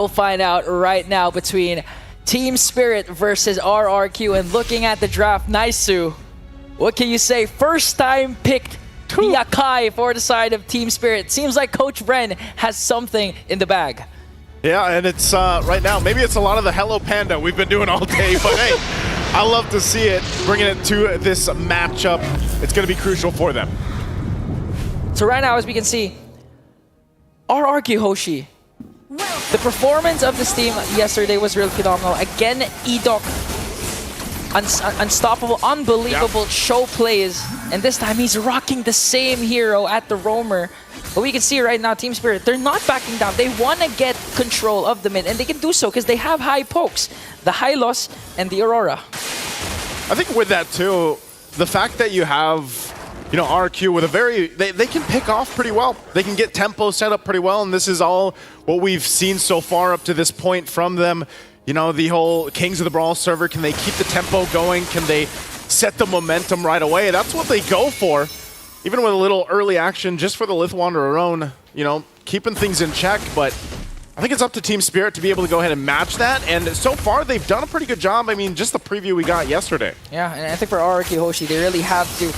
We'll find out right now between Team Spirit versus RRQ. And looking at the draft, Naisu, what can you say? First time picked Yakai for the side of Team Spirit. Seems like Coach Bren has something in the bag. Yeah, and it's right now, maybe it's a lot of the Hello Panda we've been doing all day, but hey, I love to see it, bringing it to this matchup. It's going to be crucial for them. So right now, as we can see, RRQ HOSHI. The performance of this team yesterday was really phenomenal. Again, Edok, unstoppable, unbelievable show plays. And this time, he's rocking the same hero at the roamer. But we can see right now, Team Spirit, they're not backing down. They want to get control of the mid, and they can do so because they have high pokes, the Hylos and the Aurora. I think with that too, the fact that you have, you know, RQ with a very, they can pick off pretty well. They can get tempo set up pretty well, and this is all what we've seen so far up to this point from them. You know, the whole Kings of the Brawl server, can they keep the tempo going? Can they set the momentum right away? That's what they go for. Even with a little early action, just for the Lith Wanderer own, you know, keeping things in check, but I think it's up to Team Spirit to be able to go ahead and match that, and so far they've done a pretty good job. I mean, just the preview we got yesterday. Yeah, and I think for RRQ HOSHI, they really have to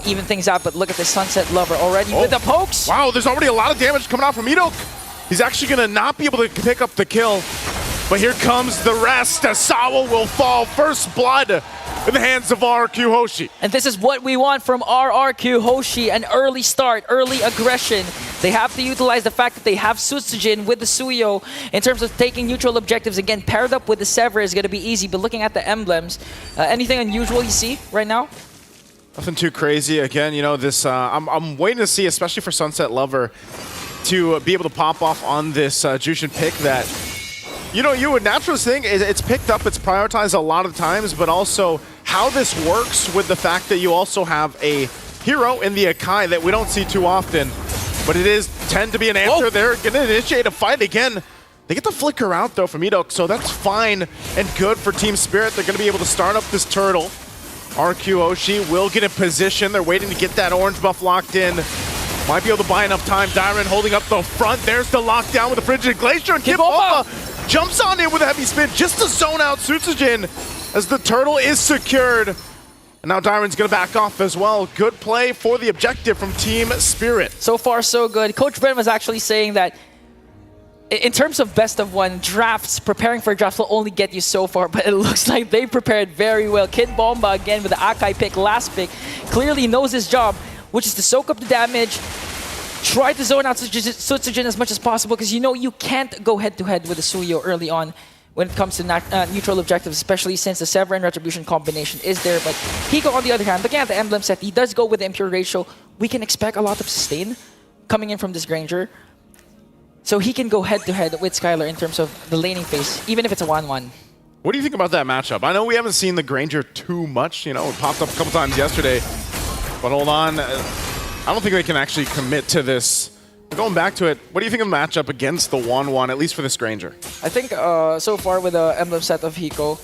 even things out, but look at the Sunset Lover already with the pokes. Wow, there's already a lot of damage coming out from Edok. He's actually going to not be able to pick up the kill, but here comes the rest. Asawa will fall. First blood in the hands of RRQ HOSHI. And this is what we want from RRQ HOSHI, an early start, early aggression. They have to utilize the fact that they have Sutsujin with the Suyo in terms of taking neutral objectives. Again, paired up with the Sever is going to be easy, but looking at the emblems, anything unusual you see right now? Nothing too crazy. Again, you know, this I'm waiting to see, especially for Sunset Lover, to be able to pop off on this Jushin pick that, you know, you would naturally think it's picked up, it's prioritized a lot of times, but also how this works with the fact that you also have a hero in the Akai that we don't see too often, but it is tend to be an answer. They're going to initiate a fight again. They get the flicker out though from Edok, so that's fine and good for Team Spirit. They're going to be able to start up this turtle. RQ HOSHI will get in position. They're waiting to get that orange buff locked in. Might be able to buy enough time. Dyron holding up the front. There's the lockdown with the Frigid Glacier. And Kiboma jumps on in with a heavy spin just to zone out Sutsujin as the turtle is secured. And now Dyron's going to back off as well. Good play for the objective from Team Spirit. So far, so good. Coach Bren was actually saying that in terms of best of one, drafts, preparing for drafts will only get you so far, but it looks like they prepared very well. Kid Bomba, again, with the Akai pick, last pick, clearly knows his job, which is to soak up the damage, try to zone out Sutsujin as much as possible, because you know you can't go head-to-head with the Suyo early on when it comes to neutral objectives, especially since the Sever and Retribution combination is there. But Hiko, on the other hand, looking at the emblem set, he does go with the Impure ratio. We can expect a lot of sustain coming in from this Granger. So he can go head-to-head with Skylar in terms of the laning phase, even if it's a 1-1. What do you think about that matchup? I know we haven't seen the Granger too much. You know, it popped up a couple times yesterday. But hold on. I don't think they can actually commit to this. Going back to it, what do you think of the matchup against the 1-1, at least for this Granger? I think so far with the emblem set of Hiko,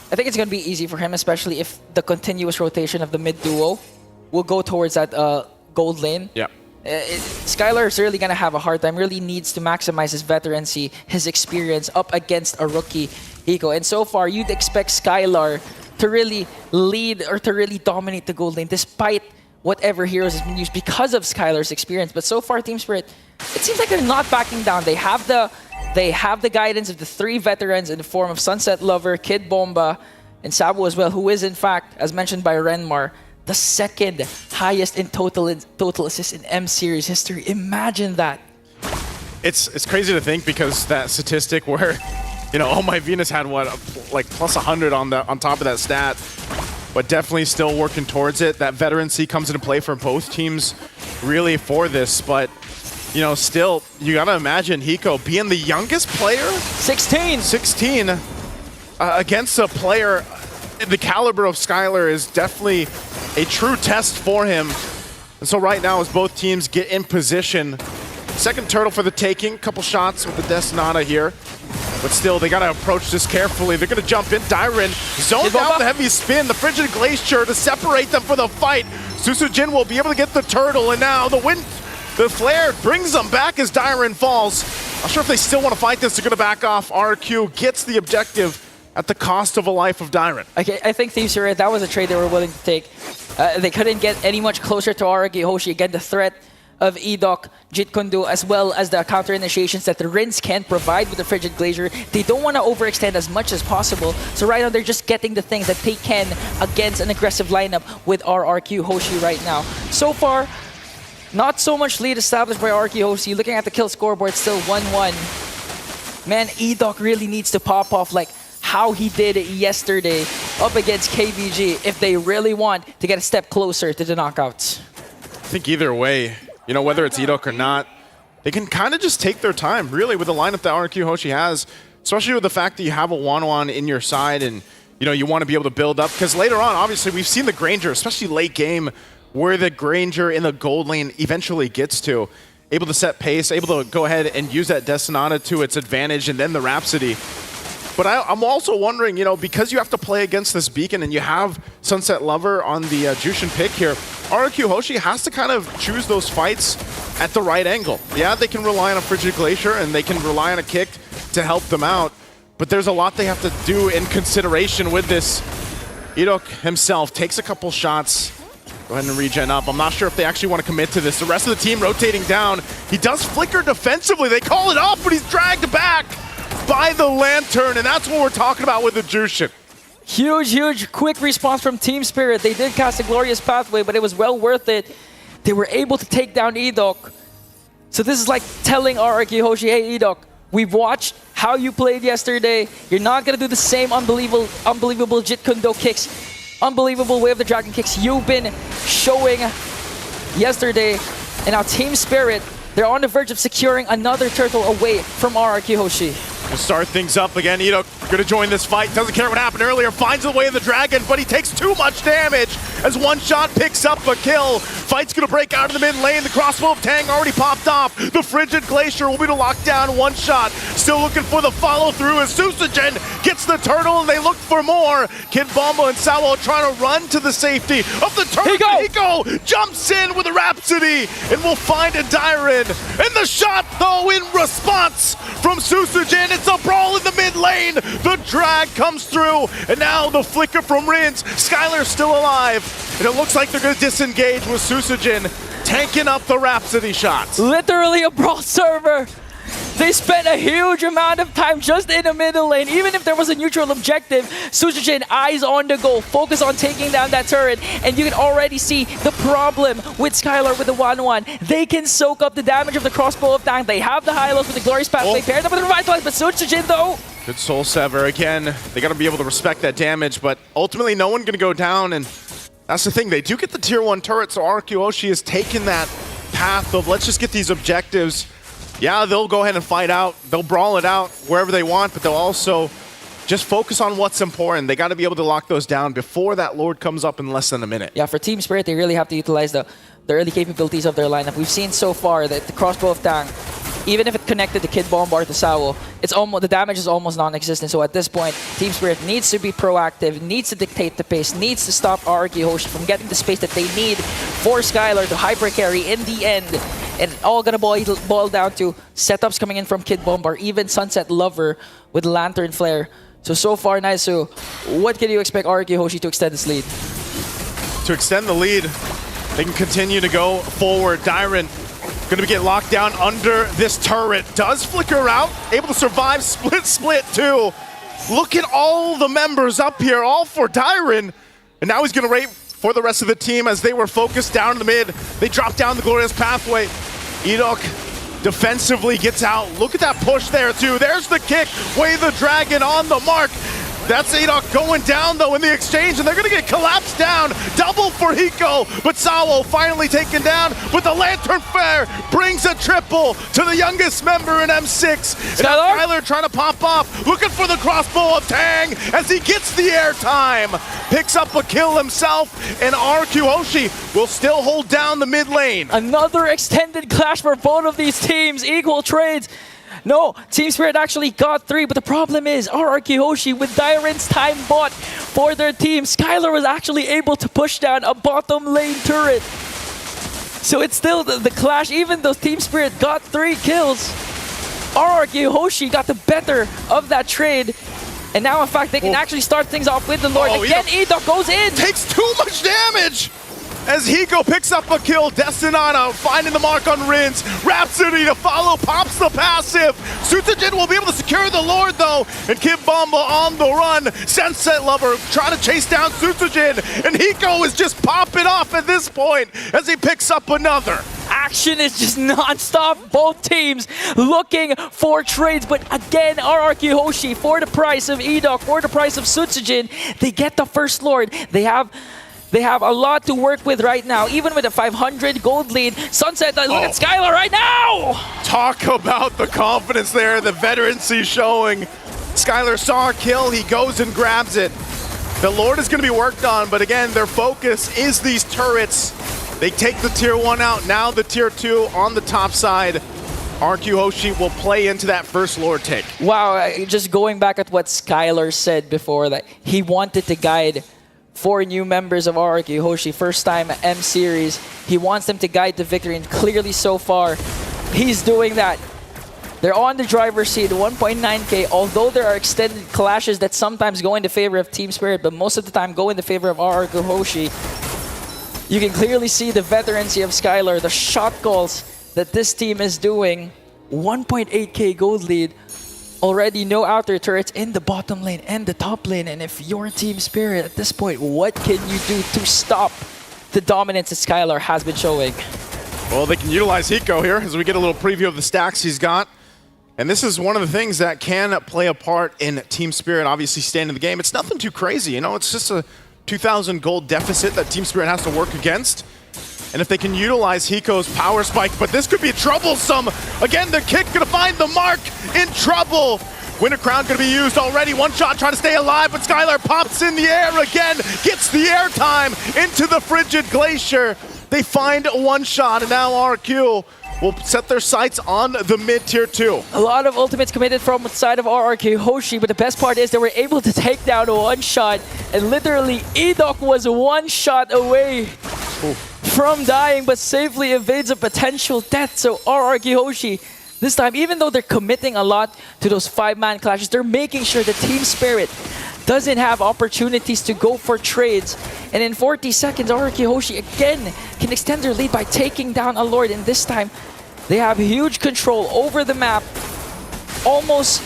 I think it's going to be easy for him, especially if the continuous rotation of the mid-duo will go towards that gold lane. Yeah. Skylar is really going to have a hard time, really needs to maximize his veterancy, his experience up against a rookie Hiko. And so far, you'd expect Skylar to really lead or to really dominate the gold lane despite whatever heroes has been used because of Skylar's experience. But so far, Team Spirit, it seems like they're not backing down. They have the guidance of the three veterans in the form of Sunset Lover, Kid Bomba, and Sabu as well, who is in fact, as mentioned by Renmar, the second highest in total assists in M Series history. Imagine that. It's crazy to think, because that statistic where, you know, Oh My Venus had what, like plus 100 on top of that stat, but definitely still working towards it. That veterancy comes into play for both teams really for this, but you know, still, you gotta imagine Hiko being the youngest player. 16 against a player the caliber of Skylar is definitely a true test for him. And so right now, as both teams get in position, second turtle for the taking, couple shots with the Destinata here. But still, they gotta approach this carefully. They're gonna jump in. Dyron zones out the heavy spin, the Frigid Glacier to separate them for the fight. Sutsujin will be able to get the turtle, and now the flare brings them back as Dyron falls. Not sure if they still want to fight this. They're going to back off. RQ gets the objective at the cost of a life of Dyron. Okay, I think Thieves are right. That was a trade they were willing to take. They couldn't get any much closer to RQ HOSHI. Again, the threat of Edok, Jeet Kune Do, as well as the counter initiations that the Rinse can provide with the Frigid Glacier. They don't want to overextend as much as possible. So right now, they're just getting the things that they can against an aggressive lineup with RQ HOSHI right now. So far, not so much lead established by RQ HOSHI. Looking at the kill scoreboard, still 1-1. Man, Edok really needs to pop off like how he did yesterday up against KBG if they really want to get a step closer to the knockouts. I think either way, you know, whether it's Edok or not, they can kind of just take their time, really, with the lineup that RQ HOSHI has, especially with the fact that you have a 1-1 in your side and, you know, you want to be able to build up. Because later on, obviously, we've seen the Granger, especially late game, where the Granger in the gold lane eventually gets to. Able to set pace, able to go ahead and use that Destinata to its advantage, and then the Rhapsody. But I'm also wondering, you know, because you have to play against this Beacon and you have Sunset Lover on the Jushin pick here, RQ HOSHI has to kind of choose those fights at the right angle. Yeah, they can rely on a Frigid Glacier and they can rely on a kick to help them out, but there's a lot they have to do in consideration with this. Edok himself takes a couple shots. Go ahead and regen up. I'm not sure if they actually want to commit to this. The rest of the team rotating down. He does flicker defensively. They call it off, but he's dragged back by the Lantern, and that's what we're talking about with the Jushin. Huge, quick response from Team Spirit. They did cast a glorious pathway, but it was well worth it. They were able to take down Edok. So this is like telling RQ HOSHI, hey Edok, we've watched how you played yesterday. You're not going to do the same unbelievable Jeet Kune Do kicks, unbelievable Way of the Dragon kicks you've been showing yesterday. And now Team Spirit, they're on the verge of securing another turtle away from RQ HOSHI. We'll start things up again. Edok going to join this fight. Doesn't care what happened earlier. Finds the Way of the Dragon, but he takes too much damage as one shot picks up a kill. Fight's going to break out of the mid lane. The crossbow of Tang already popped off. The Frigid Glacier will be to lock down one shot. Still looking for the follow through as Susagen gets the turtle and they look for more. Kid Bomba and Sawo trying to run to the safety of the turtle. Hiko jumps in with a Rhapsody and will find a Dyron. And the shot though in response from Susagen. It's a brawl in the mid lane. The drag comes through, and now the flicker from Rins. Skylar's still alive, and it looks like they're going to disengage with Susagen tanking up the Rhapsody shots. Literally a brawl server. They spent a huge amount of time just in the middle lane. Even if there was a neutral objective, Susagen eyes on the goal, focus on taking down that turret, and you can already see the problem with Skylar with the 1-1. They can soak up the damage of the crossbow of Tang. They have the high-lows with the Glorious Pathway paired up with the Revitalize, but Susagen though... Good Soul Sever again. They got to be able to respect that damage, but ultimately no one going to go down, and that's the thing. They do get the tier 1 turret, so RQ HOSHI has taken that path of let's just get these objectives. Yeah, they'll go ahead and fight out. They'll brawl it out wherever they want, but they'll also just focus on what's important. They got to be able to lock those down before that Lord comes up in less than a minute. Yeah, for Team Spirit, they really have to utilize the early capabilities of their lineup. We've seen so far that the crossbow of Tang, even if it connected the Kid Bomb or to Sawo, the damage is almost non-existent. So at this point, Team Spirit needs to be proactive, needs to dictate the pace, needs to stop RQ HOSHI from getting the space that they need for Skylar to hyper carry in the end. And it's all gonna boil down to setups coming in from Kid Bomb or even Sunset Lover with Lantern Flare. So far, Naisu, what can you expect RQ HOSHI to extend this lead? To extend the lead, they can continue to go forward. Dyron going to get locked down under this turret. Does flicker out, able to survive split too. Look at all the members up here, all for Dyron. And now he's going to wait for the rest of the team as they were focused down in the mid. They drop down the Glorious Pathway. Edok defensively gets out. Look at that push there too. There's the kick. Way the Dragon on the mark. That's Edok going down though in the exchange, and they're gonna get collapsed down. Double for Hiko, but Sawo finally taken down, but the Lantern Flare brings a triple to the youngest member in M6. And now Skylar trying to pop off, looking for the crossbow of Tang as he gets the airtime. Picks up a kill himself, and RQ HOSHI will still hold down the mid lane. Another extended clash for both of these teams, equal trades. No, Team Spirit actually got 3, but the problem is RQ HOSHI with Dyron's time bought for their team. Skylar was actually able to push down a bottom lane turret. So it's still the clash, even though Team Spirit got 3 kills. RRQ Hoshi got the better of that trade. And now, in fact, they can actually start things off with the Lord. Again, Edok goes in. Takes too much damage as Hiko picks up a kill. Destinata finding the mark on Rins. Rhapsody to follow, pops the passive. Sutsujin will be able to secure the Lord, though. And Kid Bomba on the run. Sunset Lover trying to chase down Sutsujin. And Hiko is just popping off at this point as he picks up another. Action is just non-stop. Both teams looking for trades. But again, RRQ Hoshi, for the price of Edok, for the price of Sutsujin, they get the first Lord. They have a lot to work with right now, even with a 500 gold lead. Sunset, look at Skylar right now! Talk about the confidence there, the veterancy showing. Skylar saw a kill, he goes and grabs it. The Lord is going to be worked on, but again, their focus is these turrets. They take the tier 1 out, now the tier 2 on the top side. RQ Hoshi will play into that first Lord take. Wow, just going back at what Skylar said before, that he wanted to guide 4 new members of RRQ Hoshi, first time M series. He wants them to guide to victory, and clearly so far, he's doing that. They're on the driver's seat, 1.9k, although there are extended clashes that sometimes go in the favor of Team Spirit, but most of the time go in the favor of RRQ Hoshi. You can clearly see the veterancy of Skylar, the shot calls that this team is doing. 1.8k gold lead. Already no outer turrets in the bottom lane and the top lane. And if you're Team Spirit at this point, what can you do to stop the dominance that Skylar has been showing? Well, they can utilize Hiko here as we get a little preview of the stacks he's got. And this is one of the things that can play a part in Team Spirit obviously staying in the game. It's nothing too crazy, you know, it's just a 2,000 gold deficit that Team Spirit has to work against. And if they can utilize Hiko's power spike, but this could be troublesome. Again, the kick gonna find the mark, in trouble. Winter Crown gonna be used already. One shot trying to stay alive, but Skylar pops in the air again, gets the airtime into the Frigid Glacier. They find one shot, and now RQ will set their sights on the mid-tier 2. A lot of ultimates committed from the side of RRQ Hoshi, but the best part is they were able to take down one shot, and literally Edok was one shot away from dying, but safely evades a potential death. So RRQ Hoshi, this time, even though they're committing a lot to those 5-man clashes, they're making sure the Team Spirit doesn't have opportunities to go for trades. And in 40 seconds, RRQ Hoshi again can extend their lead by taking down a Lord. And this time, they have huge control over the map. Almost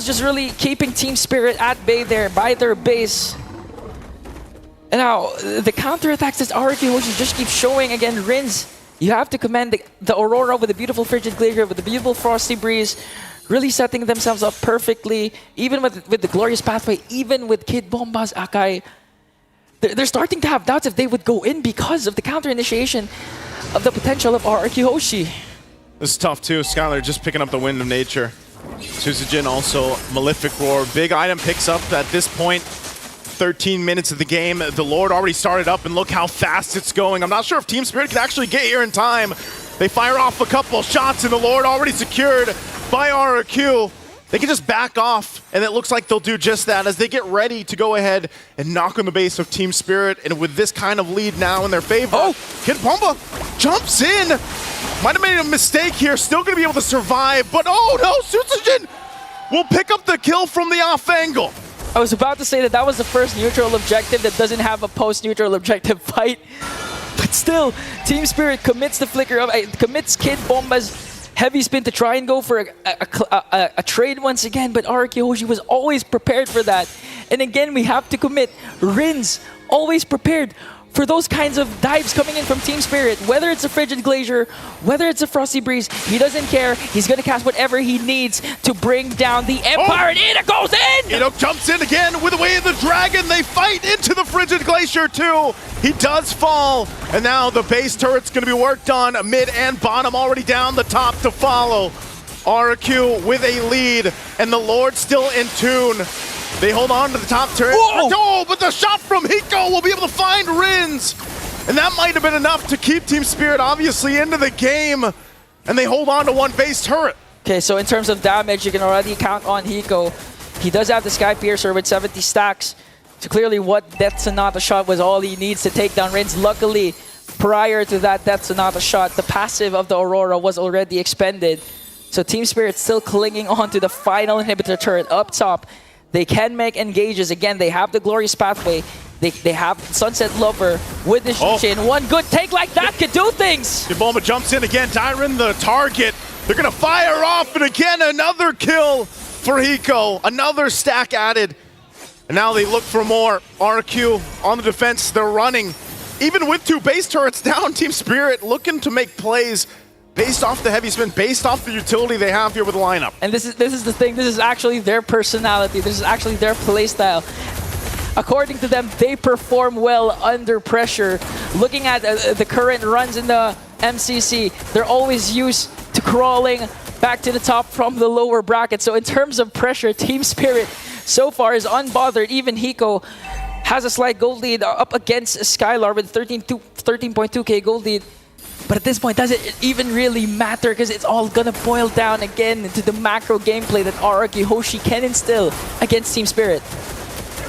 just really keeping Team Spirit at bay there by their base. And now, the counterattacks that RRQ Hoshi just keep showing again. Rins, you have to commend the Aurora with a beautiful Frigid Glacier, with the beautiful Frosty Breeze, really setting themselves up perfectly, even with the Glorious Pathway, even with Kid Bomba's Akai. They're starting to have doubts if they would go in because of the counter-initiation of the potential of RRQ Hoshi. This is tough too. Skylar just picking up the Wind of Nature. Sutsujin also Malefic Roar. Big item picks up at this point. 13 minutes of the game. The Lord already started up, and look how fast it's going. I'm not sure if Team Spirit can actually get here in time. They fire off a couple shots, and the Lord already secured by RRQ. They can just back off, and it looks like they'll do just that as they get ready to go ahead and knock on the base of Team Spirit. And with this kind of lead now in their favor, Kid Bomba jumps in. Might have made a mistake here, still gonna be able to survive, but oh no, Sutsujin will pick up the kill from the off angle. I was about to say that was the first neutral objective that doesn't have a post-neutral objective fight. But still, Team Spirit commits the flicker of, commits Kid Bomba's heavy spin to try and go for a trade once again, but RRQ Hoshi was always prepared for that. And again, we have to commit. Rins, always prepared for those kinds of dives coming in from Team Spirit. Whether it's a Frigid Glacier, whether it's a Frosty Breeze, he doesn't care. He's going to cast whatever he needs to bring down the Empire, and Edok goes in! Edok jumps in again with the Way of the Dragon. They fight into the Frigid Glacier too. He does fall, and now the base turret's going to be worked on. Mid and bottom already down, the top to follow. RQ with a lead, and the Lord still in tune. They hold on to the top turret. Oh, but the shot from Hiko will be able to find Rins. And that might have been enough to keep Team Spirit obviously into the game. And they hold on to one base turret. Okay, so in terms of damage, you can already count on Hiko. He does have the Sky Piercer with 70 stacks. So clearly what Death Sonata shot was all he needs to take down Rins. Luckily, prior to that Death Sonata shot, the passive of the Aurora was already expended. So Team Spirit still clinging on to the final inhibitor turret up top. They can make engages. Again, they have the glorious pathway. They have Sunset Lover with the Jushin. One good take like that could do things. Bomba jumps in again. Tyron, the target. They're going to fire off, and again, another kill for Hiko. Another stack added. And now they look for more. RQ on the defense. They're running. Even with 2 base turrets down, Team Spirit looking to make plays based off the heavy spin, based off the utility they have here with the lineup. And this is the thing. This is actually their personality. This is actually their playstyle. According to them, they perform well under pressure. Looking at the current runs in the MCC, they're always used to crawling back to the top from the lower bracket. So in terms of pressure, Team Spirit so far is unbothered. Even Hiko has a slight gold lead up against Skylar with 13.2k gold lead. But at this point, does it even really matter? Because it's all going to boil down again into the macro gameplay that RRQ HOSHI can instill against Team Spirit.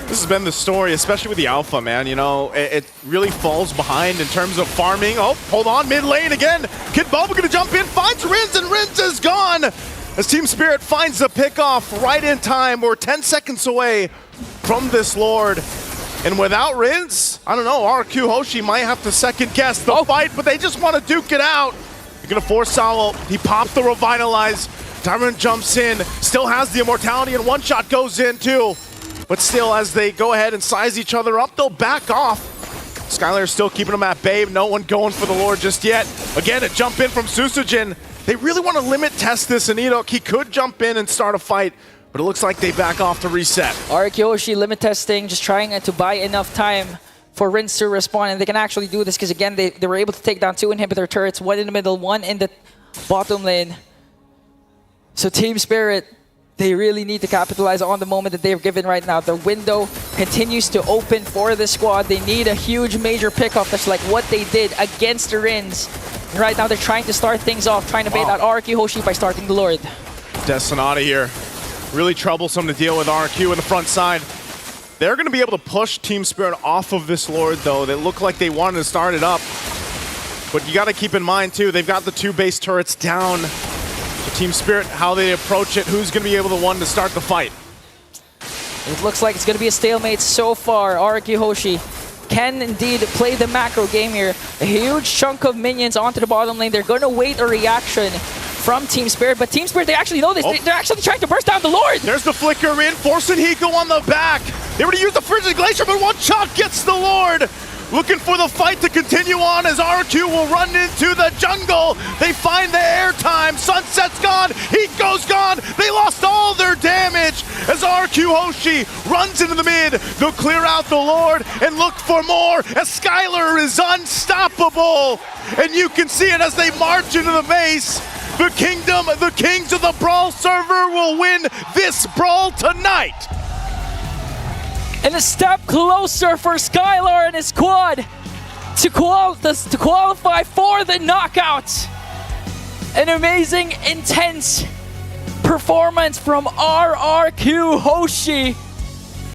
This has been the story, especially with the Alpha, man. You know, it really falls behind in terms of farming. Oh, hold on, mid lane again. Kid Bulba gonna jump in, finds Rinz, and Rinz is gone. As Team Spirit finds the pickoff right in time. We're 10 seconds away from this Lord. And without Rinz, I don't know, RQ HOSHI might have to second guess the fight, but they just want to duke it out. They're gonna force Salo. He popped the Revitalize. Tyron jumps in, still has the Immortality, and one shot goes in too. But still, as they go ahead and size each other up, they'll back off. Skylar is still keeping them at bay. No one going for the Lord just yet. Again, a jump in from Susujin. They really want to limit test this, and he could jump in and start a fight, but it looks like they back off to reset. RQ HOSHI limit testing, just trying to buy enough time for Rinz to respawn, and they can actually do this because, again, they were able to take down 2 inhibitor turrets, 1 in the middle, 1 in the bottom lane. So Team Spirit, they really need to capitalize on the moment that they're given right now. The window continues to open for the squad. They need a huge major pickoff. That's like what they did against the Rins. Right now they're trying to start things off, trying to bait out RQ HOSHI by starting the Lord. Destinata here. Really troublesome to deal with RQ in the front side. They're going to be able to push Team Spirit off of this Lord, though. They look like they wanted to start it up. But you got to keep in mind, too, they've got the 2 base turrets down. So Team Spirit, how they approach it, who's going to be able to start the fight? It looks like it's going to be a stalemate so far. RQ HOSHI can indeed play the macro game here. A huge chunk of minions onto the bottom lane. They're going to wait a reaction from Team Spirit, but Team Spirit, they actually know this. They're actually trying to burst down the Lord. There's the flicker in, forcing Hiko on the back. They were to use the Frigid Glacier, but one shot gets the Lord. Looking for the fight to continue on as RQ will run into the jungle. They find the airtime. Sunset's gone. Hiko's gone. They lost all their damage as RQ HOSHI runs into the mid. They'll clear out the Lord and look for more as Skylar is unstoppable. And you can see it as they march into the base. The kingdom, the kings of the Brawl server will win this Brawl tonight. And a step closer for Skylar and his squad to qualify for the knockout. An amazing, intense performance from RRQ HOSHI.